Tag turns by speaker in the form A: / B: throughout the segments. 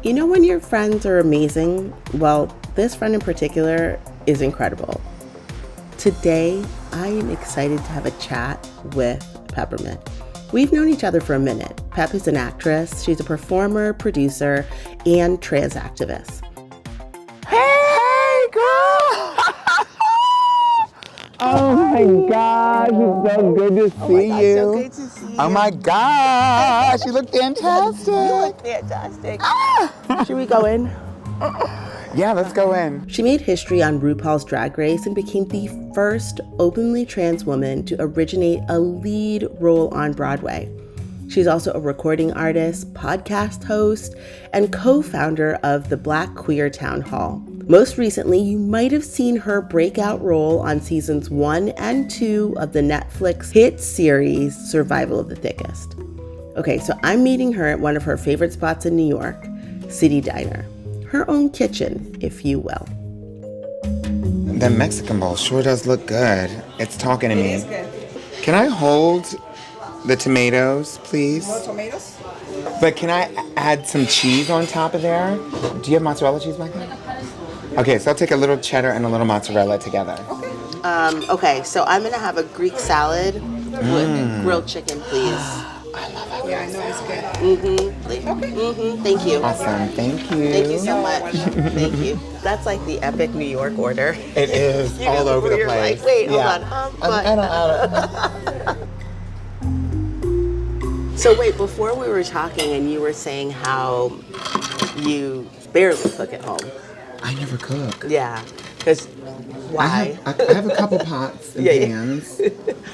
A: You know when your friends are amazing? Well, this friend in particular is incredible. Today, I am excited to have a chat with Pepermint. We've known each other for a minute. Pep is an actress. She's a performer, producer, and trans activist.
B: Hey, girl! Oh my gosh, it's so good to see you.
A: So good to see you.
B: Oh my gosh, you look fantastic.
A: You look fantastic. Should we go in?
B: Yeah, let's go in.
A: She made history on RuPaul's Drag Race and became the first openly trans woman to originate a lead role on Broadway. She's also a recording artist, podcast host, and co-founder of the Black Queer Town Hall. Most recently, you might have seen her breakout role on seasons 1 and 2 of the Netflix hit series Survival of the Thickest. Okay, so I'm meeting her at one of her favorite spots in New York, City Diner. Her own kitchen, if you will.
B: The Mexican bowl sure does look good. It's talking to me.
C: It is good.
B: Can I hold the tomatoes, please?
C: More tomatoes?
B: But can I add some cheese on top of there? Do you have mozzarella cheese back there? Okay, so I'll take a little cheddar and a little mozzarella together.
A: Okay, so I'm gonna have a Greek salad with grilled chicken, please.
B: I love it.
C: Yeah, I know it's good.
A: Please.
C: Okay.
A: Thank you.
B: Awesome, thank you.
A: Thank you so much. Thank you. That's like the epic New York order.
B: It is
A: You
B: all
A: know,
B: over
A: where
B: the
A: you're
B: place.
A: like, wait, hold
B: Yeah.
A: on. So wait, before we were talking and you were saying how you barely cook at home.
B: I never cook.
A: Yeah, because why?
B: I have a couple pots and pans.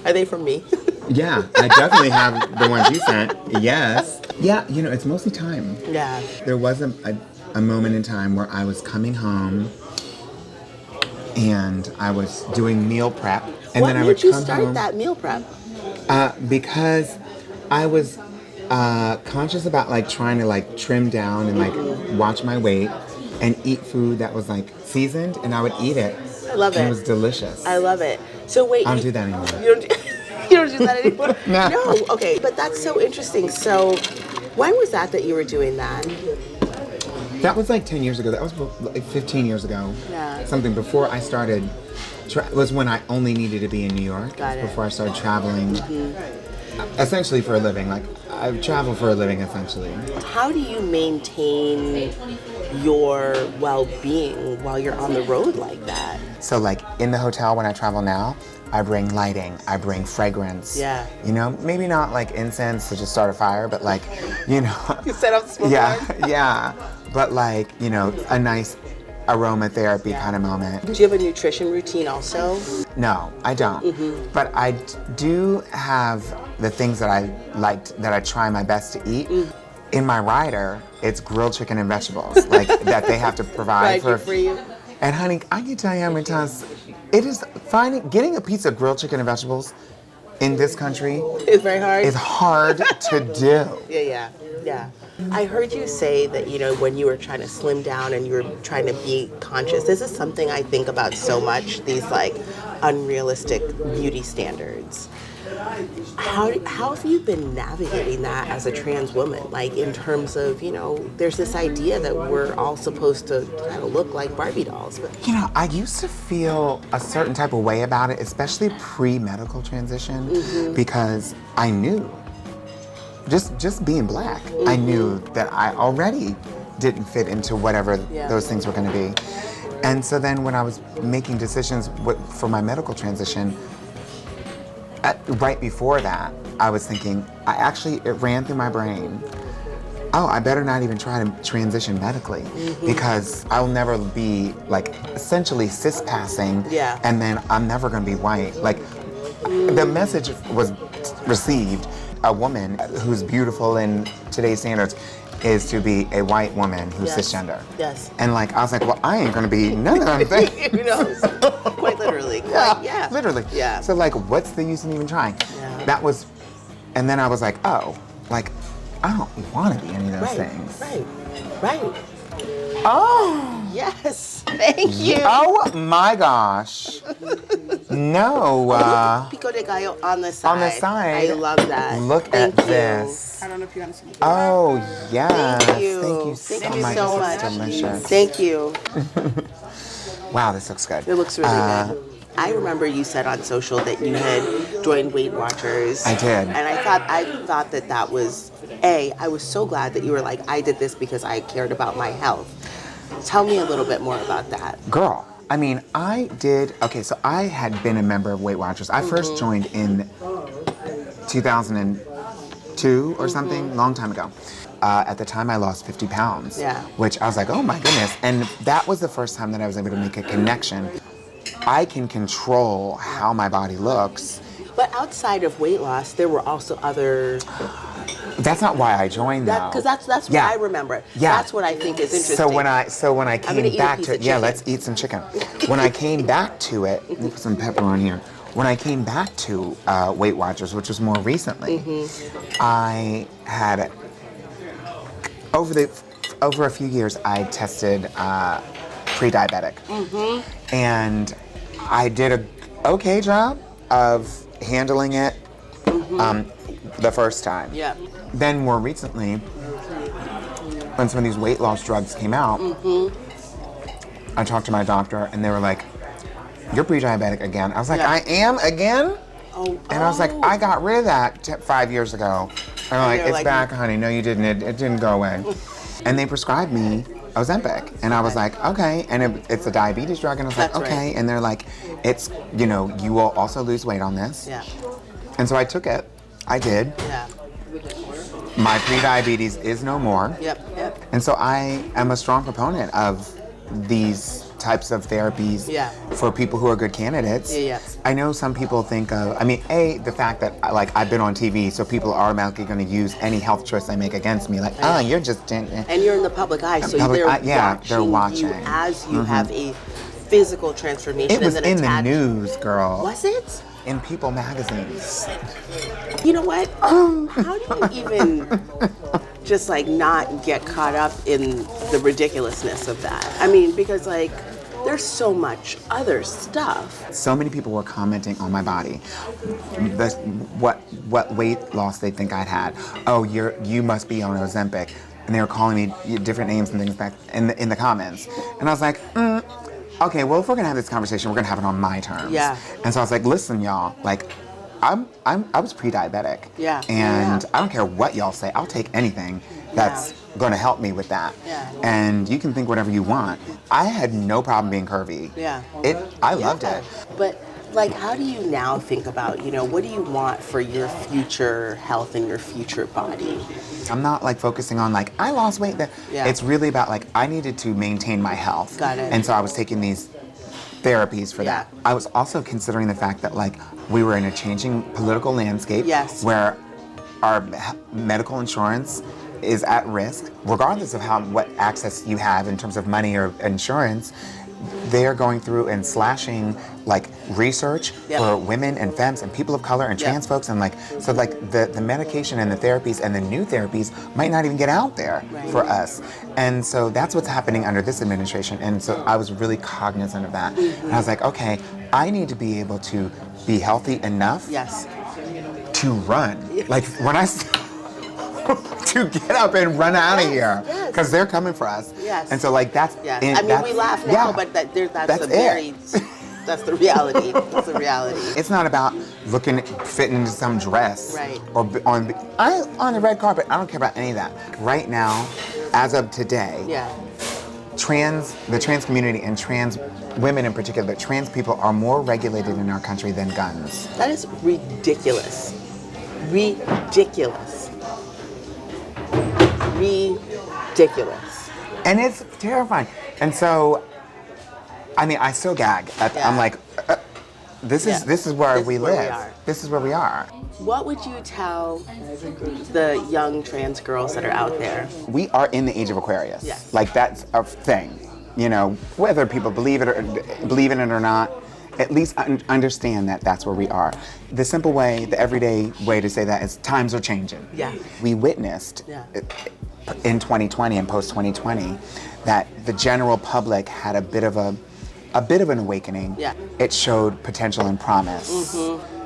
A: Are they from me?
B: Yeah, I definitely have the ones you sent. Yes. Yeah, you know, it's mostly time.
A: Yeah.
B: There was a moment in time where I was coming home and I was doing meal prep. And
A: What
B: then I
A: made
B: would
A: you
B: come
A: start
B: home
A: that meal prep?
B: because I was conscious about like trying to like trim down and like watch my weight and eat food that was like seasoned, and I would eat it.
A: I love
B: And
A: it.
B: it was delicious.
A: I love it. So wait,
B: I don't do that anymore.
A: You don't do, you don't do that anymore?
B: No.
A: Okay, but that's so interesting. So when was that you were doing that?
B: That was like 10 years ago. That was like 15 years ago.
A: Yeah.
B: Something before I started, was when I only needed to be in New York.
A: Got it.
B: Before I started traveling, essentially for a living. Like, I travel for a living, essentially.
A: How do you maintain your well-being while you're on the road like that?
B: So like in the hotel when I travel now, I bring lighting, I bring fragrance.
A: Yeah.
B: You know, maybe not like incense to just start a fire, but like, you know.
A: You set up the smoke
B: Yeah,
A: alarm?
B: yeah. But like, you know, a nice aromatherapy kind of moment.
A: Do you have a nutrition routine also?
B: No, I don't. But I do have the things that I liked, that I try my best to eat. In my rider, it's grilled chicken and vegetables, like that they have to provide
A: For you?
B: And honey, I can tell you how many times it is getting a piece of grilled chicken and vegetables in this country
A: It's very hard.
B: is hard to do.
A: Yeah. I heard you say that, you know, when you were trying to slim down and you were trying to be conscious, this is something I think about so much, these like unrealistic beauty standards. How have you been navigating that as a trans woman? Like in terms of, you know, there's this idea that we're all supposed to kind of look like Barbie dolls. But
B: You know, I used to feel a certain type of way about it, especially pre-medical transition, because I knew, just being black, I knew that I already didn't fit into whatever those things were going to be. And so then when I was making decisions for my medical transition, right before that, I was thinking, it ran through my brain, oh, I better not even try to transition medically because I'll never be like essentially cis passing, and then I'm never going to be white. Like the message was received, a woman who's beautiful in today's standards is to be a white woman who's cisgender.
A: Yes.
B: And like, I was like, well, I ain't going to be none of them things.
A: Who knows? Quite literally. Yeah.
B: Literally.
A: Yeah.
B: So like, what's the use in even trying?
A: Yeah.
B: That was, and then I was like, oh, like, I don't want to be any of those things.
A: Right.
B: Oh.
A: Yes, thank you.
B: Oh my gosh. No.
A: Pico de gallo on the side.
B: On the side.
A: I love that.
B: Look
A: Thank
B: at
A: you.
B: this.
C: I don't know if you want to see.
B: Oh, yes.
A: Thank you.
B: Thank you
A: Thank you
B: much.
A: so
B: This is
A: much.
B: delicious.
A: Thank you.
B: Wow, this looks good.
A: It looks really good. I remember you said on social that you had joined Weight Watchers.
B: I did.
A: And I thought that was, I was so glad that you were like, I did this because I cared about my health. Tell me a little bit more about that.
B: Girl, I mean, so I had been a member of Weight Watchers. I first joined in 2002 or something, long time ago. At the time, I lost 50 pounds, which I was like, oh my goodness. And that was the first time that I was able to make a connection. I can control how my body looks.
A: But outside of weight loss, there were also other...
B: That's not why I joined, though.
A: Because that's what I remember.
B: Yeah.
A: That's what I think is interesting.
B: So when I came back to it,
A: chicken.
B: let's eat some chicken. When I came back to it, let me put some pepper on here. When I came back to Weight Watchers, which was more recently, I had over a few years, I tested pre-diabetic, and I did a okay job of handling it the first time.
A: Yeah.
B: Then more recently, when some of these weight loss drugs came out, I talked to my doctor, and they were like, "You're pre-diabetic again." I was like, "I am again?" And I was like, "I got rid of that 5 years ago." And they're like, "It's back, honey. No, you didn't. It didn't go away." And they prescribed me Ozempic, and I was like, "Okay." And it's a diabetes drug, and I was like, "Okay." And they're like, "It's you will also lose weight on this."
A: Yeah.
B: And so I took it. I did.
A: Yeah.
B: My pre-diabetes is no more.
A: Yep.
B: And so I am a strong proponent of these types of therapies for people who are good candidates.
A: Yeah.
B: I know some people think of, the fact that I've been on TV, so people are automatically going to use any health choice I make against me. Like, you're just...
A: And you're in the public eye, so they're watching you as you have a physical transformation.
B: It was in the news, girl.
A: Was it?
B: In People magazines.
A: You know what? How do you even just not get caught up in the ridiculousness of that? I mean, because there's so much other stuff.
B: So many people were commenting on my body, what weight loss they think I'd had. Oh, you must be on Ozempic, and they were calling me different names and things back in the comments, and I was like, okay, well, if we're gonna have this conversation, we're gonna have it on my terms.
A: Yeah.
B: And so I was like, listen, y'all, I was pre-diabetic.
A: Yeah.
B: And I don't care what y'all say, I'll take anything that's gonna help me with that.
A: Yeah.
B: And you can think whatever you want. I had no problem being curvy.
A: Yeah.
B: I loved it.
A: But how do you now think about, what do you want for your future health and your future body?
B: I'm not focusing on I lost weight. It's really about I needed to maintain my health.
A: Got it.
B: And so I was taking these therapies for that. I was also considering the fact that we were in a changing political landscape where our medical insurance is at risk, regardless of what access you have in terms of money or insurance. They are going through and slashing research for women and femmes and people of color and trans folks, and so the medication and the therapies and the new therapies might not even get out there for us. And so that's what's happening under this administration. And so I was really cognizant of that. And I was like, okay, I need to be able to be healthy enough to run. When I to get up and run out of here, because they're coming for us.
A: Yes.
B: And so that's.
A: Yeah. We laugh now, but that's the reality. That's the reality.
B: It's not about fitting into some dress.
A: Right.
B: Or on the red carpet. I don't care about any of that. Right now, as of today. The trans community and trans women in particular, but trans people are more regulated in our country than guns.
A: That is ridiculous. Ridiculous.
B: And it's terrifying. And so, I still gag. I'm like, this is where we live. This is where we are.
A: What would you tell the young trans girls that are out there?
B: We are in the age of Aquarius.
A: Yes.
B: That's a thing. Whether people believe in it or not, at least understand that that's where we are. The everyday way to say that is times are changing.
A: Yeah.
B: We witnessed in 2020 and post 2020, that the general public had a bit of an awakening.
A: Yeah.
B: It showed potential and promise.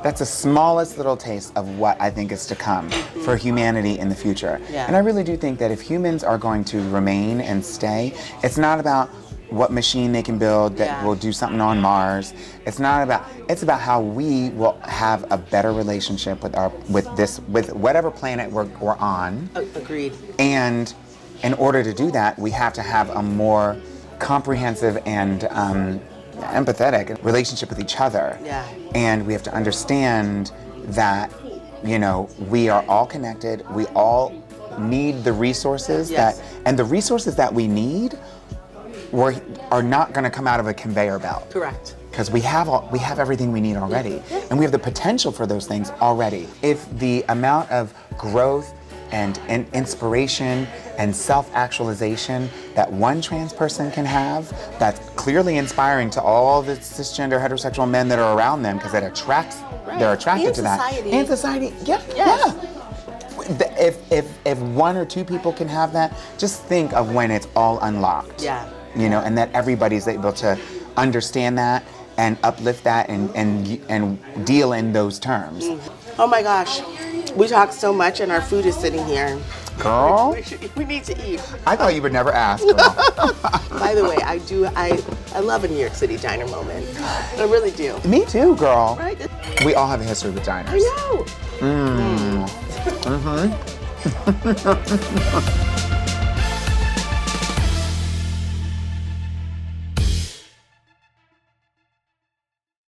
B: That's the smallest little taste of what I think is to come for humanity in the future.
A: Yeah.
B: And I really do think that if humans are going to remain and stay, it's not about what machine they can build that will do something on Mars. It's about how we will have a better relationship with whatever planet we're on.
A: Agreed.
B: And in order to do that, we have to have a more comprehensive and empathetic relationship with each other.
A: Yeah.
B: And we have to understand that, we are all connected. We all need the resources and the resources that we need are not going to come out of a conveyor belt.
A: Correct.
B: Because we have everything we need already, and we have the potential for those things already. If the amount of growth and inspiration and self-actualization that one trans person can have, that's clearly inspiring to all the cisgender heterosexual men that are around them, because they're attracted
A: And
B: to that.
A: society.
B: And society, yeah. If one or two people can have that, just think of when it's all unlocked.
A: Yeah.
B: And that everybody's able to understand that and uplift that and deal in those terms.
A: Oh my gosh, we talk so much and our food is sitting here.
B: Girl,
A: We need to eat.
B: I thought you would never ask, girl.
A: By the way, I love a New York City diner moment. I really do.
B: Me too, girl.
A: Right?
B: We all have a history with diners.
A: I know.